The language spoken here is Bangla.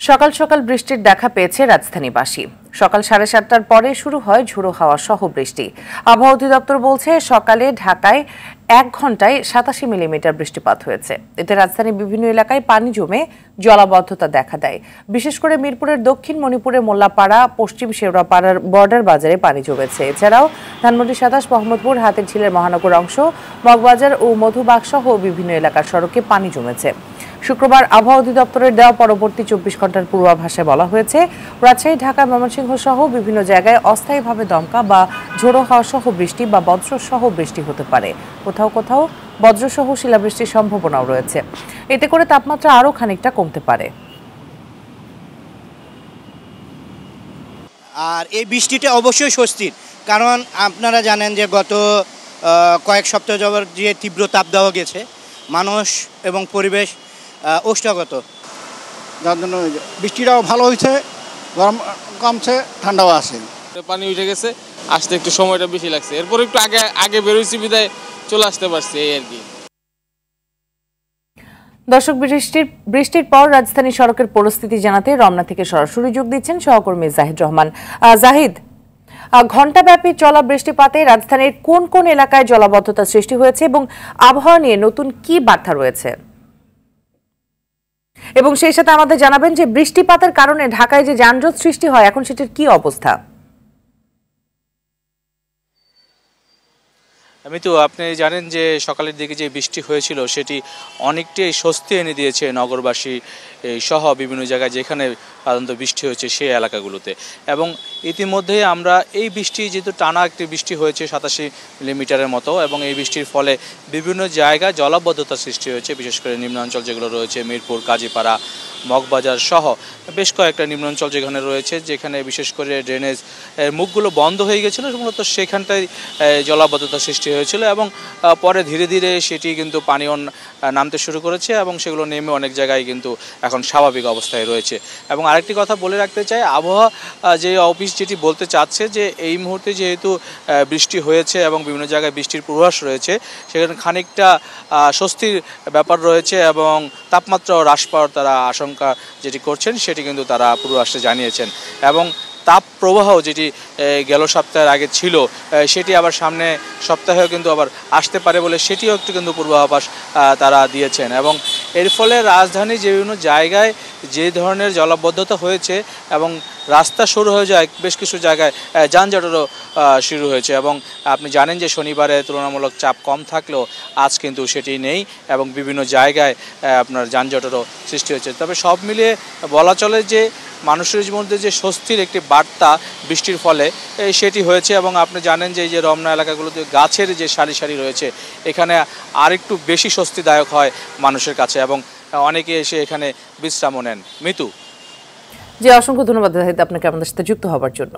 সকাল সকাল বৃষ্টির দেখা পেয়েছে রাজধানীবাসী। সকাল 7:30টার পরে শুরু হয় ঝোড়ো হাওয়া সহ বৃষ্টি। আবহাওয়া অধিদপ্তর বলছে সকালে ঢাকায় 1 ঘন্টায় 87 মিলিমিটার বৃষ্টিপাত হয়েছে। এতে রাজধানীর বিভিন্ন এলাকায় পানি জমে জলাবদ্ধতা দেখা দেয়। বিশেষ করে মিরপুরের দক্ষিণ মণিপুরের মোল্লাপাড়া, পশ্চিম শেওড়াপাড়ার বর্ডার বাজারে পানি জমেছে। এছাড়াও ধানমন্ডি 27, মোহাম্মদপুর, হাতিরঝিলের মহানগর অংশ, মগবাজার ও মধুবাগ সহ বিভিন্ন এলাকার সড়কে পানি জমেছে। শুক্রবার আবহাওয়া অধিদপ্তরের দেওয়া পরবর্তী 24 ঘন্টার পূর্বাভাসে বলা হয়েছে, রাজশাহী, ঢাকা, ময়মনসিংহ সহ বিভিন্ন জায়গায় অস্থায়ীভাবে দমকা বা ঝোড়ো হাওয়া সহ বৃষ্টি বা বজ্রসহ বৃষ্টি হতে পারে। কোথাও কোথাও বজ্রসহ শিলাবৃষ্টির সম্ভাবনাও রয়েছে। এতে করে তাপমাত্রা আরও খানিকটা কমতে পারে। আর এই বৃষ্টিটা অবশ্যই স্বস্তির, কারণ আপনারা জানেন যে গত কয়েক সপ্তাহ যাবত যে তীব্র তাপ দেওয়া গেছে, মানুষ এবং পরিবেশ ওষ্ঠাগত, যার জন্য বৃষ্টিটাও ভালো হয়েছে, গরম কমছে, ঠান্ডাও আছে। পানি উঠে গেছে, আসতে একটু সময়টা বেশি লাগছে। এরপর একটু আগে বেরোইছি বিদায় চলে আসতে পারছি, এই আর কি। দর্শক, বৃষ্টির পর রাজধানী সড়কের পরিস্থিতি জানাতে রমনা থেকে সরাসরি যোগ দিচ্ছেন সহকর্মী জাহিদ রহমান। জাহিদ, ঘণ্টাব্যাপী চলা বৃষ্টিপাতে রাজধানীর কোন কোন এলাকায় জলাবদ্ধতা সৃষ্টি হয়েছে এবং আবহাওয়া নিয়ে নতুন কি বার্তা রয়েছে, এবং সেই সাথে আমাদের জানাবেন যে বৃষ্টিপাতের কারণে ঢাকায় যে যানজট সৃষ্টি হয় এখন সেটির কি অবস্থা? তো আপনি জানেন যে সকালের দিকে যে বৃষ্টি হয়েছিল সেটি অনেকটাই স্বস্তি এনে দিয়েছে নগরবাসী সহ বিভিন্ন জায়গায় যেখানে সাধারণত বৃষ্টি হয়েছে সেই এলাকাগুলোতে। এবং ইতিমধ্যেই আমরা এই বৃষ্টি যেহেতু টানা একটি বৃষ্টি হয়েছে 87 মিলিমিটারের মতো, এবং এই বৃষ্টির ফলে বিভিন্ন জায়গায় জলাবদ্ধতা সৃষ্টি হয়েছে, বিশেষ করে নিম্নাঞ্চল যেগুলো রয়েছে মিরপুর, কাজীপাড়া, মগবাজার সহ বেশ কয়েকটা নিম্নাঞ্চল যেখানে রয়েছে, যেখানে বিশেষ করে ড্রেনেজ মুখগুলো বন্ধ হয়ে গেছিলো, মূলত সেখানটায় জলাবদ্ধতা সৃষ্টি হয়েছিল। এবং পরে ধীরে ধীরে সেটি কিন্তু পানীয় নামতে শুরু করেছে এবং সেগুলো নেমে অনেক জায়গায় কিন্তু এখন স্বাভাবিক অবস্থায় রয়েছে। এবং আরেকটি কথা বলে রাখতে চাই, আবহাওয়া যে অফিস যেটি বলতে চাচ্ছে যে এই মুহূর্তে যেহেতু বৃষ্টি হয়েছে এবং বিভিন্ন জায়গায় বৃষ্টির পূর্বাভাস রয়েছে, সেখানে খানিকটা স্বস্তির ব্যাপার রয়েছে এবং তাপমাত্রা হ্রাস পাওয়ার তারা আশঙ্কা যেটি করছেন সেটি কিন্তু তারা পূর্বাভাসে জানিয়েছেন। এবং তাপ প্রবাহ যেটি গেল সপ্তাহের আগে ছিল সেটি আবার সামনে সপ্তাহেও কিন্তু আবার আসতে পারে বলে সেটিও একটু কিন্তু পূর্বাভাস তারা দিয়েছেন। এবং এর ফলে রাজধানী যে বিভিন্ন জায়গায় যে ধরনের জলাবদ্ধতা হয়েছে এবং রাস্তা শুরু হয়ে যায়, বেশ কিছু জায়গায় যানজটেরও শুরু হয়েছে। এবং আপনি জানেন যে শনিবারে তুলনামূলক চাপ কম থাকলেও আজ কিন্তু সেটি নেই এবং বিভিন্ন জায়গায় আপনার যানজটেরও সৃষ্টি হয়েছে। তবে সব মিলিয়ে বলা চলে যে মানুষের মধ্যে যে স্বস্তির একটি বার্তা বৃষ্টির ফলে সেটি হয়েছে। এবং আপনি জানেন যে এই যে রমনা এলাকাগুলোতে গাছের যে সারি সারি রয়েছে, এখানে আরেকটু বেশি স্বস্তিদায়ক হয় মানুষের কাছে এবং অনেকে এসে এখানে বিশ্রামও নেন। মিতু, যে অসংখ্য ধন্যবাদ আপনাকে আমাদের সাথে যুক্ত হবার জন্য।